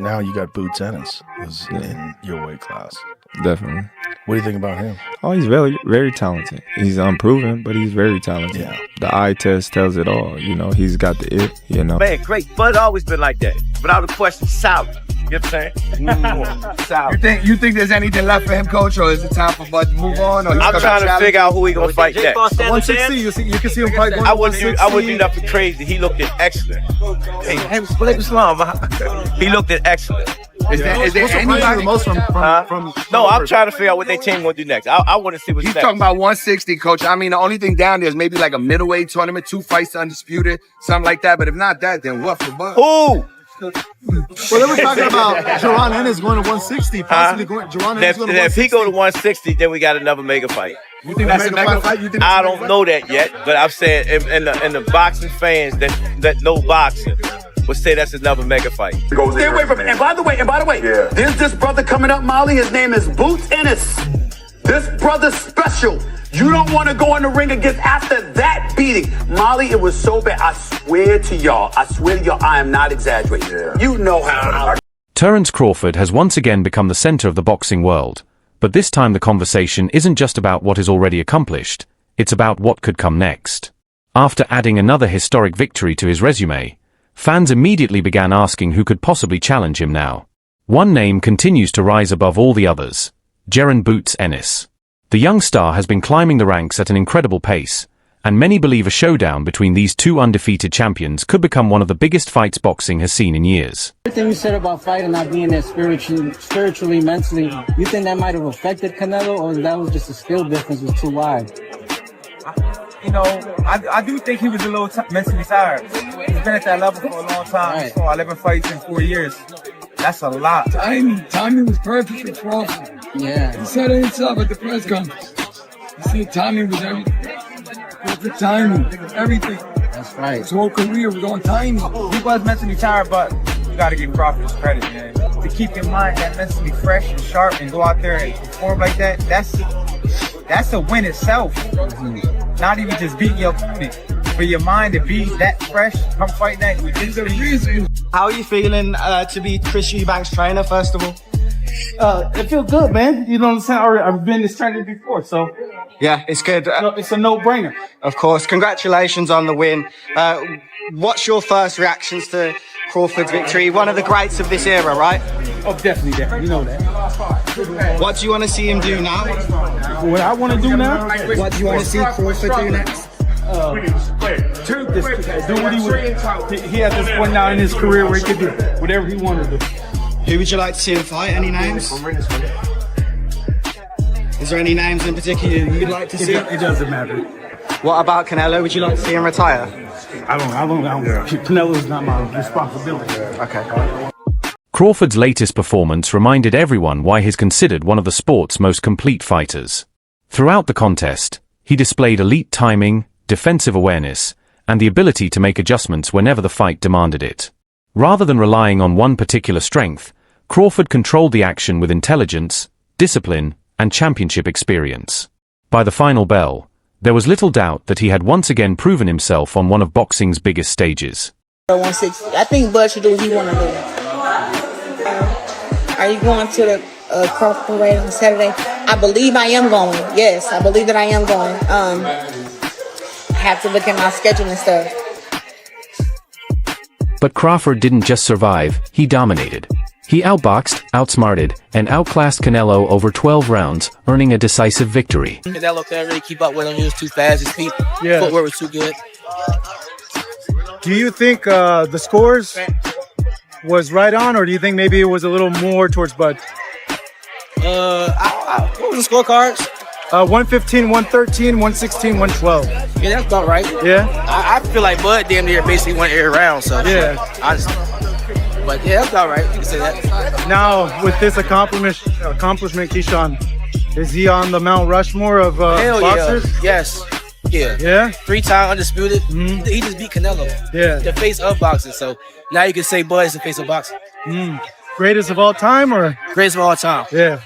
Now you got Boots Ennis who's in your weight class. Definitely. What do you think about him? Oh, he's very, very talented. He's unproven, but he's very talented. Yeah. The eye test tells it all. You know, he's got the it, you know. Man, great. Bud always been like that. Without a question, solid. You know what I'm saying? Solid. You think there's anything left for him, Coach, or is it time for Bud to move on? Or I'm trying to figure out who he gonna fight next. 160, you can see him fight I wouldn't do nothing crazy. He looked at excellent. Hey, split Islam. He looked at excellent. Is there anybody most from No, I'm trying to figure out what their team gonna do next. I want to see what's He's next. talking about 160, Coach. I mean, the only thing down there is maybe like a middleweight tournament, 2 fights undisputed, something like that. But if not that, then what for Bud? Who? Well, they were talking about Jaron Ennis going to 160, possibly going. Jaron Ennis going to 160. If he go to 160, then we got another mega fight. You think that's a mega fight? I don't know that yet, but I'm saying in the boxing fans that know boxing would say that's another mega fight. Stay away from it. And by the way, there's this brother coming up, Molly. His name is Boots Ennis. This brother's special. You don't want to go in the ring against after that beating. Molly, it was so bad. I swear to y'all, I am not exaggerating. Yeah. You know how. Terence Crawford has once again become the center of the boxing world. But this time the conversation isn't just about what is already accomplished, it's about what could come next. After adding another historic victory to his resume, fans immediately began asking who could possibly challenge him now. One name continues to rise above all the others: Jaron "Boots" Ennis. The young star has been climbing the ranks at an incredible pace, and many believe a showdown between these two undefeated champions could become one of the biggest fights boxing has seen in years. Everything you said about fighting not being there spiritually, mentally, you think that might have affected Canelo, or that was just a skill difference was too wide? You know, I do think he was a little mentally tired. He's been at that level for a long time. Right. So 11 fights in 4 years. That's a lot. Timing was perfect for Crawford. Yeah. He said it himself at the press conference. He said timing was everything. Perfect timing, everything. That's right. His whole career was on timing. He was mentally tired, but you got to give Crawford his credit, man. To keep your mind that mentally fresh and sharp and go out there and perform like that, that's a win itself. Not even just beating your opponent. For your mind to be that fresh, come fight that. It's the reason. How are you feeling to be Chris Eubank's trainer, first of all? It feels good, man. You know what I'm saying? I've been this trainer before, so Yeah, it's good. it's a no-brainer. Of course, congratulations on the win. What's your first reactions to Crawford's victory? One of the greats of this era, right? Oh, definitely. You know that. What do you want to see him do now? What I want to do now? What do you want to see Crawford do next? Do what he at this point now in his career where he could do whatever he wanted to do. Who would you like to see him fight? Any names? Is there any names in particular you'd like to see? It doesn't matter. What about Canelo? Would you like to see him retire? I don't. Canelo's not my responsibility. Okay. Crawford's latest performance reminded everyone why he's considered one of the sport's most complete fighters. Throughout the contest, he displayed elite timing, defensive awareness, and the ability to make adjustments whenever the fight demanded it. Rather than relying on one particular strength, Crawford controlled the action with intelligence, discipline, and championship experience. By the final bell, there was little doubt that he had once again proven himself on one of boxing's biggest stages. 160. I think Bud should do what he want to do. Are you going to the Crawford parade on Saturday? I believe I am going. Yes, I believe that I am going. I have to look at my schedule and stuff. But Crawford didn't just survive, he dominated. He outboxed, outsmarted, and outclassed Canelo over 12 rounds, earning a decisive victory. Canelo couldn't really keep up with him. He was too fast. His feet, footwork was too good. Do you think the scores was right on, or do you think maybe it was a little more towards Bud? What was the scorecards? 115, 113, 116, 112. Yeah, that's about right. Yeah? I feel like Bud damn near basically won every round, so yeah. Honestly. But yeah, that's about right. You can say that. Now, with this accomplishment, Keyshawn, is he on the Mount Rushmore of boxers? Yeah. Yes. Yeah. Yeah? 3-time undisputed. Mm-hmm. He just beat Canelo. Yeah. The face of boxing. So now you can say Bud is the face of boxing. Greatest of all time, or? Greatest of all time. Yeah.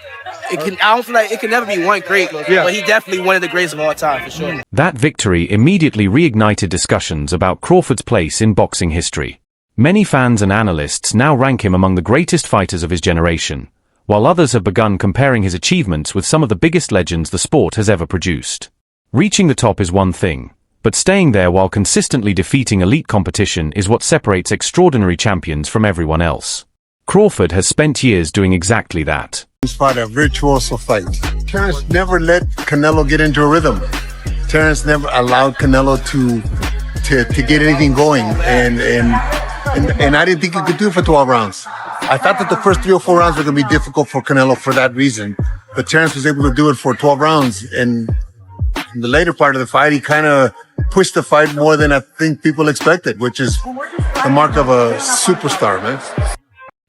I don't feel like it can never be one great, but he definitely one of the greatest of all time, for sure. That victory immediately reignited discussions about Crawford's place in boxing history. Many fans and analysts now rank him among the greatest fighters of his generation, while others have begun comparing his achievements with some of the biggest legends the sport has ever produced. Reaching the top is one thing, but staying there while consistently defeating elite competition is what separates extraordinary champions from everyone else. Crawford has spent years doing exactly that. He's fought a virtuoso fight. Terence never let Canelo get into a rhythm. Terence never allowed Canelo to get anything going, and I didn't think he could do it for 12 rounds. I thought that the first 3 or 4 rounds were going to be difficult for Canelo for that reason, but Terence was able to do it for 12 rounds, and in the later part of the fight, he kind of pushed the fight more than I think people expected, which is the mark of a superstar, man.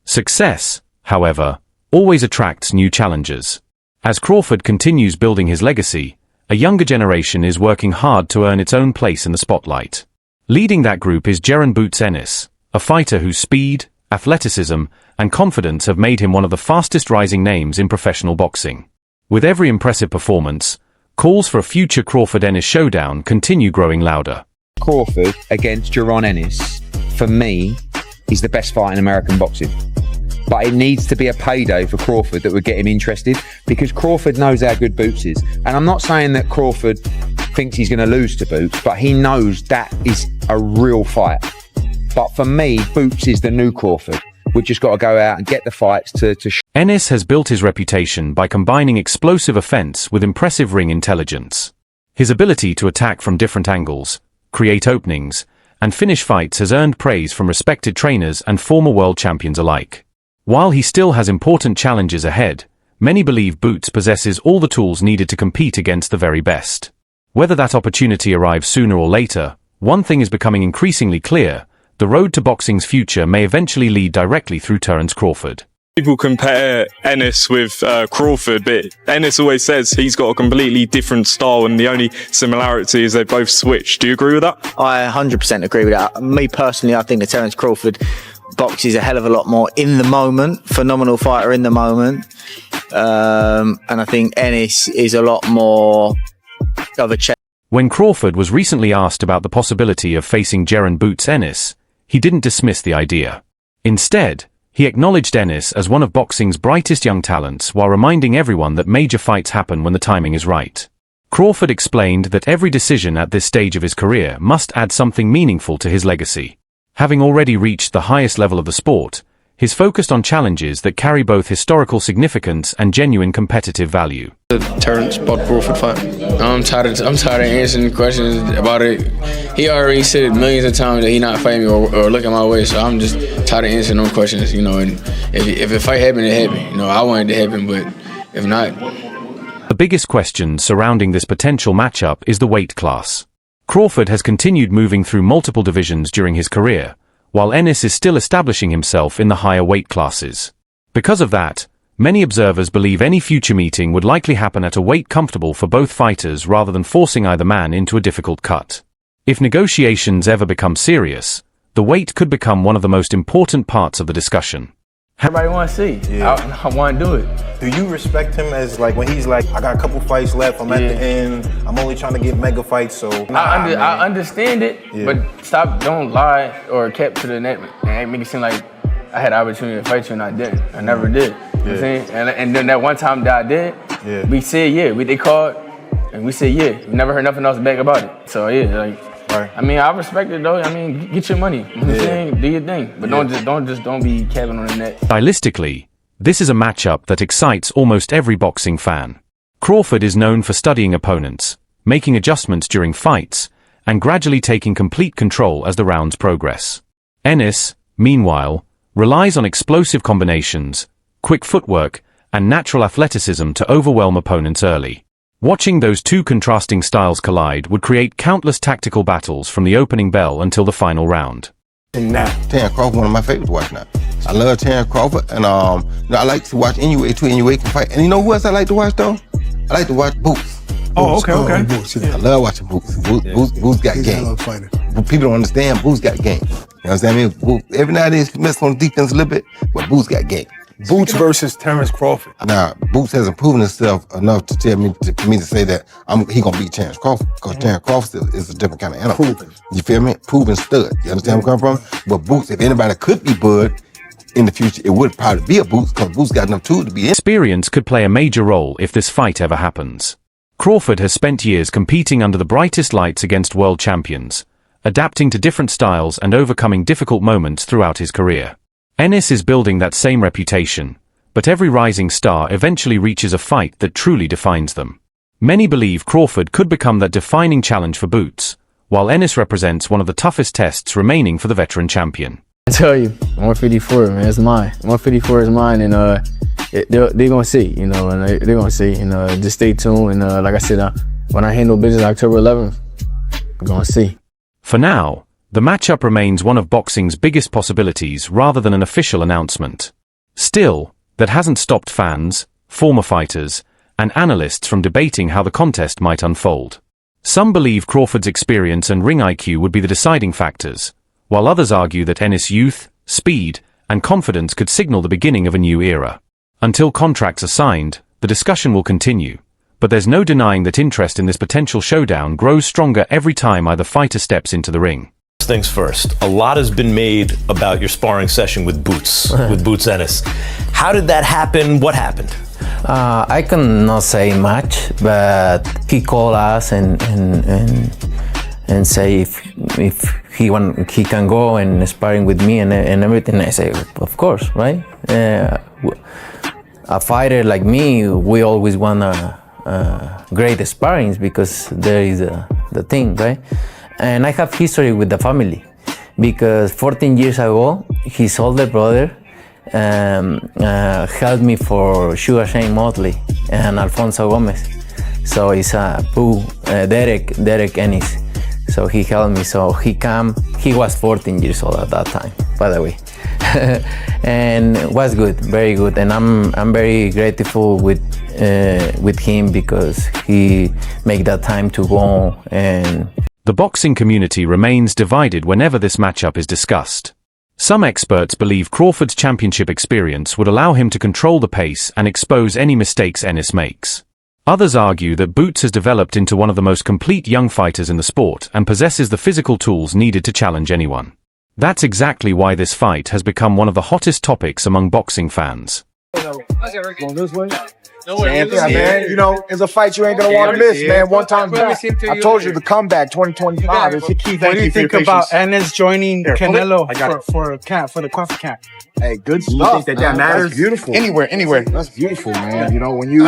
Success, however, always attracts new challengers. As Crawford continues building his legacy, a younger generation is working hard to earn its own place in the spotlight. Leading that group is Jaron "Boots" Ennis, a fighter whose speed, athleticism, and confidence have made him one of the fastest rising names in professional boxing. With every impressive performance, calls for a future Crawford-Ennis showdown continue growing louder. Crawford against Jaron Ennis, for me, is the best fight in American boxing. But it needs to be a payday for Crawford that would get him interested, because Crawford knows how good Boots is. And I'm not saying that Crawford thinks he's going to lose to Boots, but he knows that is a real fight. But for me, Boots is the new Crawford. We've just got to go out and get the fights to Ennis has built his reputation by combining explosive offense with impressive ring intelligence. His ability to attack from different angles, create openings, and finish fights has earned praise from respected trainers and former world champions alike. While he still has important challenges ahead, many believe Boots possesses all the tools needed to compete against the very best. Whether that opportunity arrives sooner or later, one thing is becoming increasingly clear: the road to boxing's future may eventually lead directly through Terence Crawford. People compare Ennis with Crawford, but Ennis always says he's got a completely different style, and the only similarity is they both switch. Do you agree with that? I 100% agree with that. Me personally, I think that Terence Crawford boxes a hell of a lot more in the moment, phenomenal fighter in the moment, and I think Ennis is a lot more of a When Crawford was recently asked about the possibility of facing Jaron "Boots" Ennis, he didn't dismiss the idea. Instead, he acknowledged Ennis as one of boxing's brightest young talents while reminding everyone that major fights happen when the timing is right. Crawford explained that every decision at this stage of his career must add something meaningful to his legacy. Having already reached the highest level of the sport, he's focused on challenges that carry both historical significance and genuine competitive value. The Terence Crawford fight. I'm tired of answering questions about it. He already said millions of times that he's not fighting me or looking my way, so I'm just tired of answering no questions, you know. And if the fight happened, it happened. You know, I wanted it to happen, but if not. The biggest question surrounding this potential matchup is the weight class. Crawford has continued moving through multiple divisions during his career, while Ennis is still establishing himself in the higher weight classes. Because of that, many observers believe any future meeting would likely happen at a weight comfortable for both fighters rather than forcing either man into a difficult cut. If negotiations ever become serious, the weight could become one of the most important parts of the discussion. Everybody want to see. Yeah. I want to do it. Do you respect him as, like, when he's like, I got a couple fights left, I'm at the end, I'm only trying to get mega fights, so... I understand it, but don't lie or kept to the net and make it seem like I had the opportunity to fight you and I didn't. I never did. You know what I'm saying? And then that one time that I did, we said they called, and we said we never heard nothing else back about it. So I mean, I respect it though. I mean, get your money. You know what I'm saying? Do your thing. But don't be capping on the net. Stylistically, this is a matchup that excites almost every boxing fan. Crawford is known for studying opponents, making adjustments during fights, and gradually taking complete control as the rounds progress. Ennis, meanwhile, relies on explosive combinations, quick footwork, and natural athleticism to overwhelm opponents early. Watching those two contrasting styles collide would create countless tactical battles from the opening bell until the final round. Terence Crawford, one of my favorites to watch now. I love Terence Crawford, and I like to watch Inoue too. Inoue can fight. And you know who else I like to watch though? I like to watch Boots. Oh, okay. Boots, I love watching Boots. Boots got game. People don't understand Boots got game. You know what I'm saying? Boots, every now and then he messes on defense a little bit, but Boots got game. Boots versus Terence Crawford. Now, Boots hasn't proven himself enough to tell me for me to say that he gonna beat Terence Crawford, because Terence Crawford is a different kind of animal. Proven. You feel me? Proven stud. You understand where I'm coming from? But Boots, if anybody could be Bud in the future, it would probably be a Boots, because Boots got enough tools to be in. Experience could play a major role if this fight ever happens. Crawford has spent years competing under the brightest lights against world champions, adapting to different styles and overcoming difficult moments throughout his career. Ennis is building that same reputation, but every rising star eventually reaches a fight that truly defines them. Many believe Crawford could become that defining challenge for Boots, while Ennis represents one of the toughest tests remaining for the veteran champion. I tell you, 154, man, it's mine. 154 is mine, and they're gonna see, you know, and they're gonna see, you know, just stay tuned, and like I said, when I handle business October 11th, we're gonna see. For now, the matchup remains one of boxing's biggest possibilities rather than an official announcement. Still, that hasn't stopped fans, former fighters, and analysts from debating how the contest might unfold. Some believe Crawford's experience and ring IQ would be the deciding factors, while others argue that Ennis' youth, speed, and confidence could signal the beginning of a new era. Until contracts are signed, the discussion will continue, but there's no denying that interest in this potential showdown grows stronger every time either fighter steps into the ring. Things first, a lot has been made about your sparring session with Boots, Ennis. How did that happen? What happened? I cannot say much, but he called us and say if he can go and sparring with me and everything. I say, of course, right? A fighter like me, we always want great sparrings, because there is the thing, right? And I have history with the family, because 14 years ago, his older brother helped me for Sugar Shane Motley and Alfonso Gomez. So it's Derek Ennis. So he helped me. So he was 14 years old at that time, by the way. And it was good, very good. And I'm very grateful with him, because he made that time to go. And the boxing community remains divided whenever this matchup is discussed. Some experts believe Crawford's championship experience would allow him to control the pace and expose any mistakes Ennis makes. Others argue that Boots has developed into one of the most complete young fighters in the sport and possesses the physical tools needed to challenge anyone. That's exactly why this fight has become one of the hottest topics among boxing fans. Going this way? Yeah, man. You know, it's a fight you ain't gonna want to miss, man. One time back. I told you the comeback 2025 is the key. What do you think about Ennis joining Canelo for the Crawford camp? Hey, good stuff. Think that matters? That's beautiful. Anywhere. That's beautiful, man. You know, when you.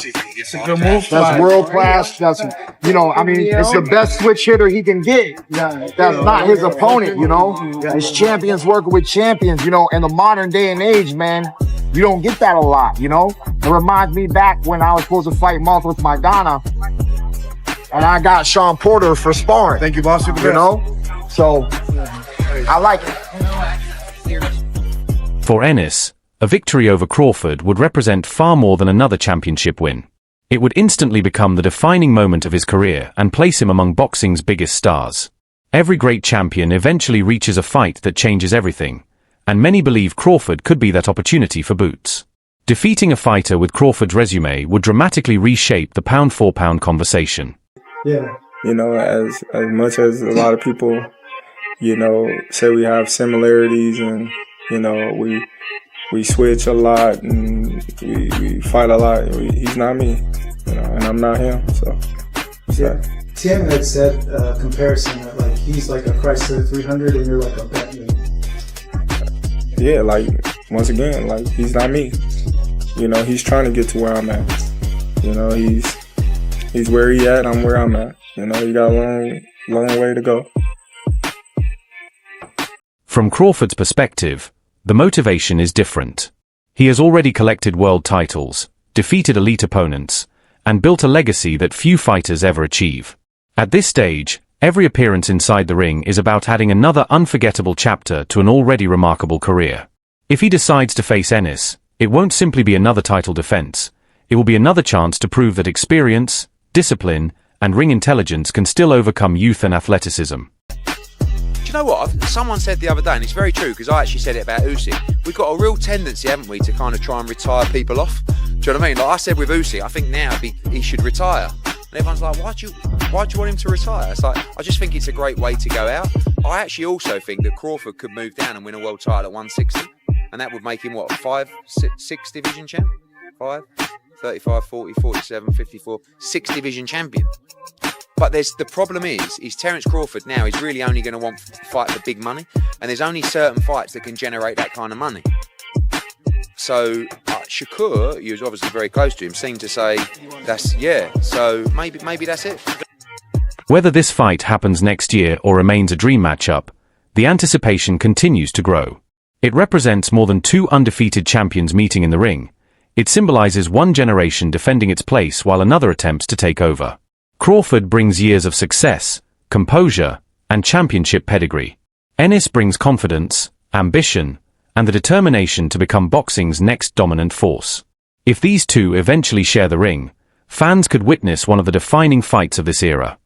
It's a good move. That's world class. That's, you know, I mean, it's the best switch hitter he can get. That's not his opponent, you know. His champions working with champions, you know. In the modern day and age, man, you don't get that a lot, you know. It reminds me back when I was supposed to fight Mark with Maidana, and I got Sean Porter for sparring. Thank you, boss. You know, so I like it. For Ennis, a victory over Crawford would represent far more than another championship win. It would instantly become the defining moment of his career and place him among boxing's biggest stars. Every great champion eventually reaches a fight that changes everything, and many believe Crawford could be that opportunity for Boots. Defeating a fighter with Crawford's resume would dramatically reshape the pound-for-pound conversation. Yeah. You know, as much as a lot of people, you know, say we have similarities and, you know, we switch a lot and we fight a lot. He's not me, you know, and I'm not him. So, Tim had said comparison that like he's like a Chrysler 300 and you're like a Bentley. Yeah, like once again, like he's not me. You know, he's trying to get to where I'm at. You know, he's where he at. I'm where I'm at. You know, he got a long way to go. From Crawford's perspective, the motivation is different. He has already collected world titles, defeated elite opponents, and built a legacy that few fighters ever achieve. At this stage, every appearance inside the ring is about adding another unforgettable chapter to an already remarkable career. If he decides to face Ennis, it won't simply be another title defense. It will be another chance to prove that experience, discipline, and ring intelligence can still overcome youth and athleticism. you know what? Someone said the other day, and it's very true, because I actually said it about Usyk. We've got a real tendency, haven't we, to kind of try and retire people off. Do you know what I mean? Like I said with Usyk, I think now he should retire. And everyone's like, why do you want him to retire? It's like, I just think it's a great way to go out. I actually also think that Crawford could move down and win a world title at 160. And that would make him, what, 6 division champ? 5, 35, 40, 47, 54, 6 division champion. But the problem is Terence Crawford now is really only going to want to fight for big money. And there's only certain fights that can generate that kind of money. So Shakur, he was obviously very close to him, seemed to say, so maybe that's it. Whether this fight happens next year or remains a dream matchup, the anticipation continues to grow. It represents more than 2 undefeated champions meeting in the ring. It symbolizes one generation defending its place while another attempts to take over. Crawford brings years of success, composure, and championship pedigree. Ennis brings confidence, ambition, and the determination to become boxing's next dominant force. If these two eventually share the ring, fans could witness one of the defining fights of this era.